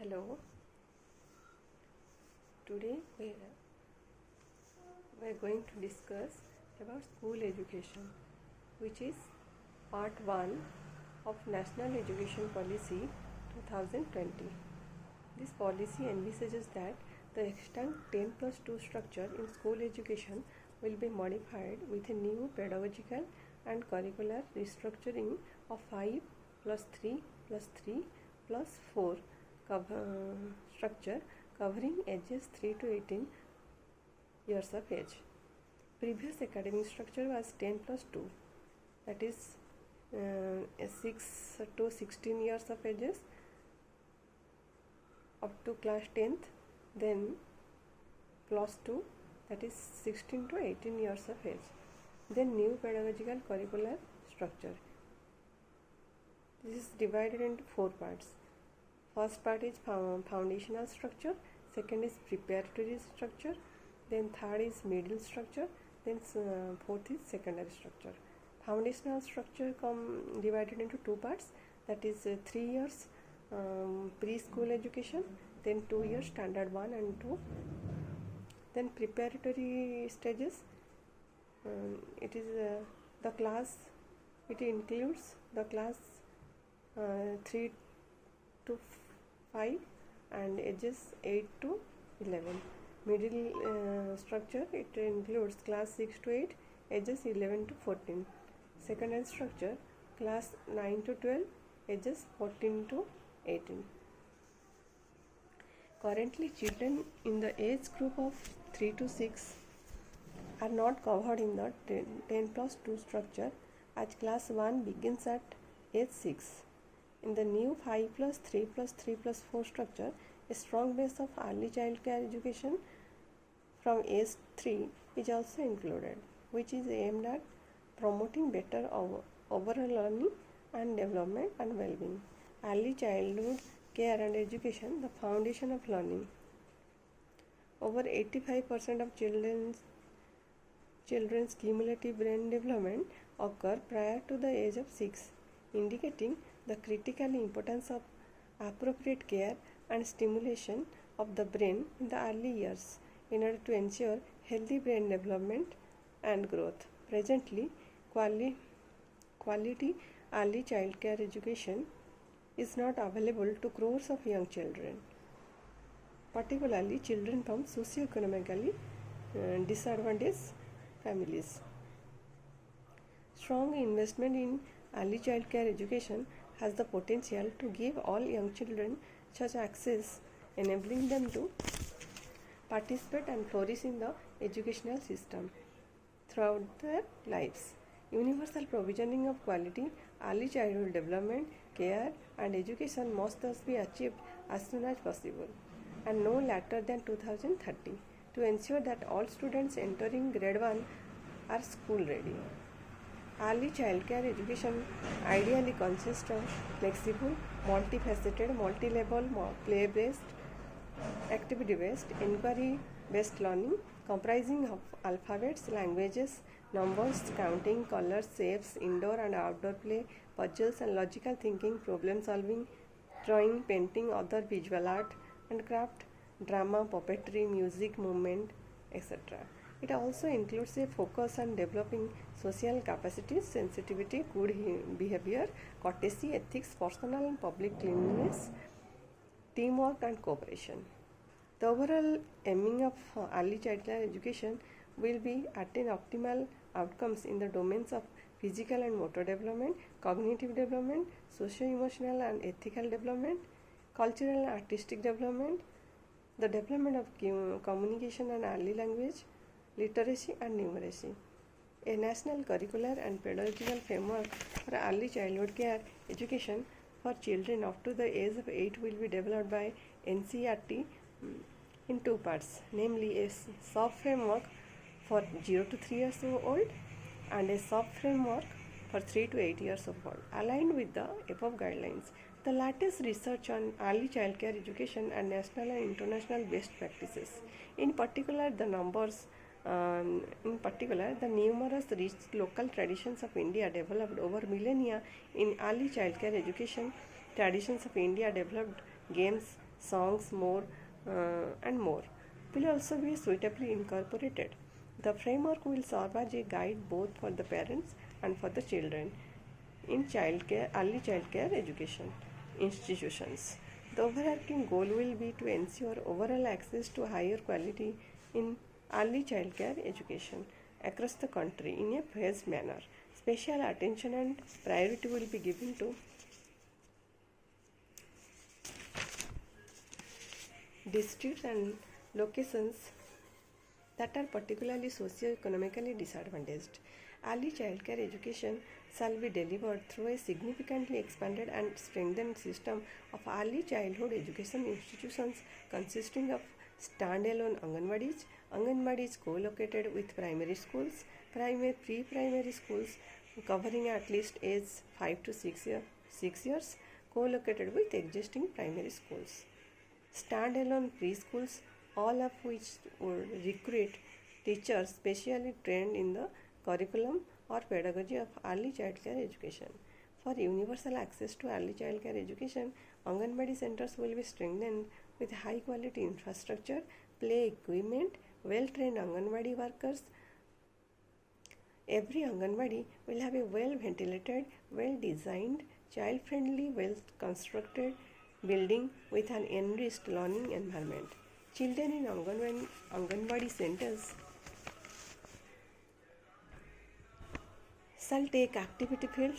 Hello. Today we are going to discuss about school education, which is part 1 of National Education Policy 2020. This policy envisages that the extant 10 plus 2 structure in school education will be modified with a new pedagogical and curricular restructuring of 5 plus 3 plus 3 plus 4 structure covering ages 3 to 18 years of age. Previous academic structure was 10 plus 2, that is 6 to 16 years of ages up to class 10th, then plus 2, that is 16 to 18 years of age. Then new pedagogical curricular structure. This is divided into 4 parts. First part is foundational structure, second is preparatory structure, then third is middle structure, then fourth is secondary structure. Foundational structure divided into 2 parts, that is 3 years preschool education, then 2 years standard 1 and 2. Then preparatory stages, it is the class, it includes the class 3 to 5 and ages 8 to 11. Middle structure, it includes class 6 to 8, ages 11 to 14. Secondary structure, class 9 to 12, ages 14 to 18. Currently, children in the age group of 3 to 6 are not covered in the 10 plus 2 structure, as class 1 begins at age 6. In the new 5 plus 3 plus 3 plus 4 structure, a strong base of early child care education from age 3 is also included, which is aimed at promoting better overall learning and development and well-being. Early childhood care and education, the foundation of learning. Over 85% of children's cumulative brain development occur prior to the age of 6, indicating the critical importance of appropriate care and stimulation of the brain in the early years in order to ensure healthy brain development and growth. Presently, quality early child care education is not available to crores of young children, particularly children from socioeconomically disadvantaged families. Strong investment in early child care education has the potential to give all young children such access, enabling them to participate and flourish in the educational system throughout their lives. Universal provisioning of quality early childhood development, care and education must thus be achieved as soon as possible and no later than 2030 to ensure that all students entering grade 1 are school ready. Early child care education ideally consists of flexible, multifaceted, multi-level, play-based, activity-based, inquiry-based learning comprising of alphabets, languages, numbers, counting, colors, shapes, indoor and outdoor play, puzzles and logical thinking, problem solving, drawing, painting, other visual art and craft, drama, puppetry, music, movement, etc. It also includes a focus on developing social capacities, sensitivity, good behavior, courtesy, ethics, personal and public cleanliness, teamwork and cooperation. The overall aiming of early child care education will be attain optimal outcomes in the domains of physical and motor development, cognitive development, socio-emotional and ethical development, cultural and artistic development, the development of communication and early language, literacy and numeracy. A national curricular and pedagogical framework for early childhood care education for children up to the age of 8 will be developed by NCERT in 2 parts, namely a sub-framework for 0 to 3 years old and a sub-framework for 3 to 8 years of old, aligned with the above guidelines. The latest research on early child care education and national and international best practices, in particular the numerous rich local traditions of India developed over millennia in early child care education, traditions of India developed games, songs, more and more will also be suitably incorporated. The framework will serve as a guide both for the parents and for the children in early childcare education institutions. The overarching goal will be to ensure overall access to higher quality in early childcare education across the country in a phased manner. Special attention and priority will be given to districts and locations that are particularly socio-economically disadvantaged. Early childcare education shall be delivered through a significantly expanded and strengthened system of early childhood education institutions consisting of standalone Anganwadis co-located with primary schools, pre-primary schools covering at least age 5 to 6 years, co-located with existing primary schools. Standalone preschools, all of which would recruit teachers specially trained in the curriculum or pedagogy of early childcare education. For universal access to early childcare education, Anganwadi centers will be strengthened with high quality infrastructure, play equipment, well trained Anganwadi workers. Every Anganwadi will have a well ventilated, well designed, child friendly, well constructed building with an enriched learning environment. Children in Anganwadi centers shall take activity field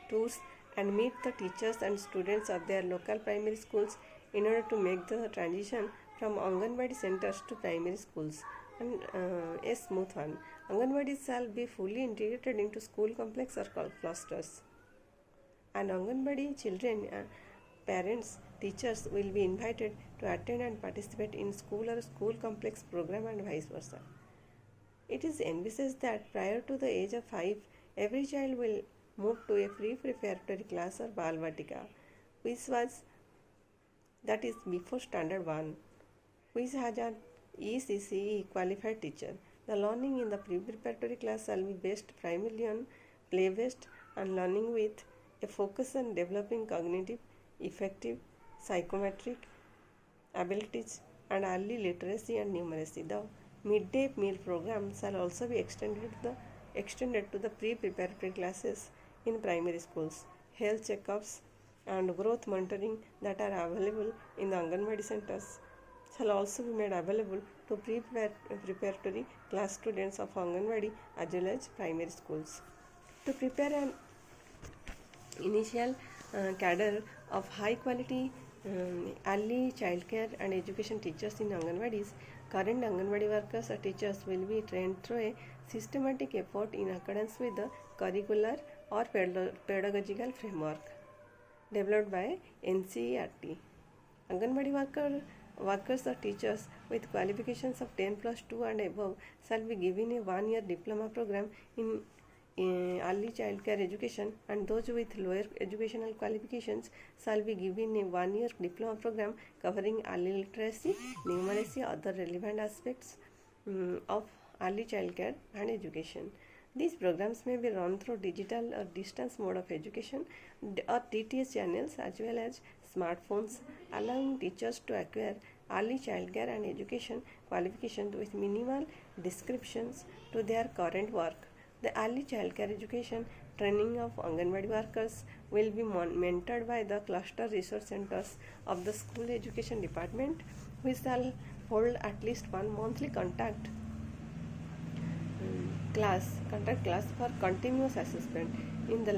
tours and meet the teachers and students of their local primary schools in order to make the transition from Anganwadi centers to primary schools and a smooth one. Anganwadis shall be fully integrated into school complex or clusters. And Anganwadi children, parents, teachers will be invited to attend and participate in school or school complex program and vice versa. It is envisaged that prior to the age of 5, every child will move to a pre-preparatory class or Balvatika, that is before standard 1, which has an ECCE qualified teacher. The learning in the pre-preparatory class shall be based primarily on play-based and learning with a focus on developing cognitive, effective, psychometric abilities and early literacy and numeracy. The midday meal program shall also be extended to the pre-preparatory classes in primary schools. Health checkups and growth monitoring that are available in the Anganwadi centers shall also be made available to pre-preparatory class students of Anganwadi as well as primary schools. To prepare an initial cadre of high quality early childcare and education teachers in Anganwadis, current Anganwadi workers or teachers will be trained through a systematic effort in accordance with the curricular or pedagogical framework developed by NCERT. Anganwadi workers or teachers with qualifications of 10+2 and above shall be given a 1-year diploma program in early childcare education, and those with lower educational qualifications shall be given a 1-year diploma program covering early literacy, numeracy, other relevant aspects of early childcare and education. These programs may be run through digital or distance mode of education or DTH channels as well as smartphones, allowing teachers to acquire early childcare and education qualifications with minimal descriptions to their current work. The early childcare education training of Anganwadi workers will be mentored by the cluster resource centers of the school education department, which shall hold at least one monthly contact class for continuous assessment. In the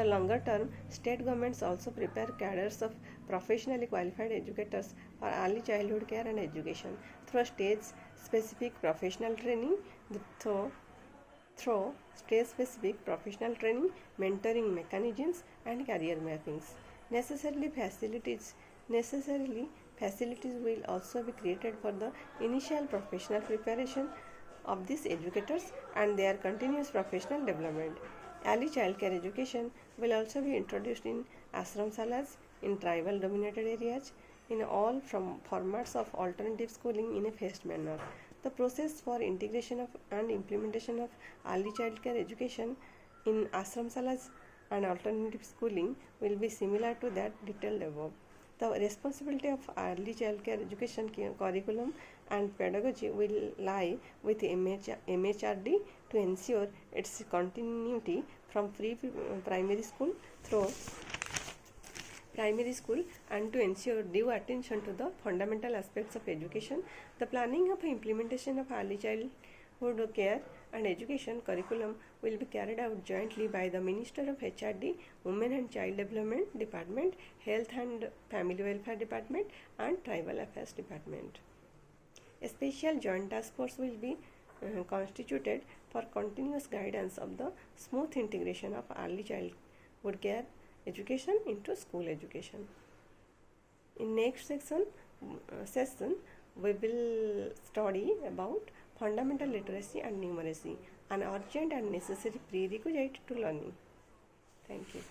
longer term, state governments also prepare cadres of professionally qualified educators for early childhood care and education through state-specific professional training, mentoring mechanisms, and career mappings. Necessarily, facilities will also be created for the initial professional preparation of these educators and their continuous professional development. Early childcare education will also be introduced in ashram salas in tribal dominated areas in all formats of alternative schooling in a phased manner. The process for integration of and implementation of early childcare education in ashram salas and alternative schooling will be similar to that detailed above. The responsibility of early childcare education curriculum and pedagogy will lie with MHRD to ensure its continuity from primary school through primary school and to ensure due attention to the fundamental aspects of education. The planning of implementation of early childhood care and education curriculum will be carried out jointly by the Minister of HRD, Women and Child Development Department, Health and Family Welfare Department and Tribal Affairs Department. A special joint task force will be constituted for continuous guidance of the smooth integration of early childhood care education into school education. In next session we will study about fundamental literacy and numeracy, an urgent and necessary prerequisite to learning. Thank you.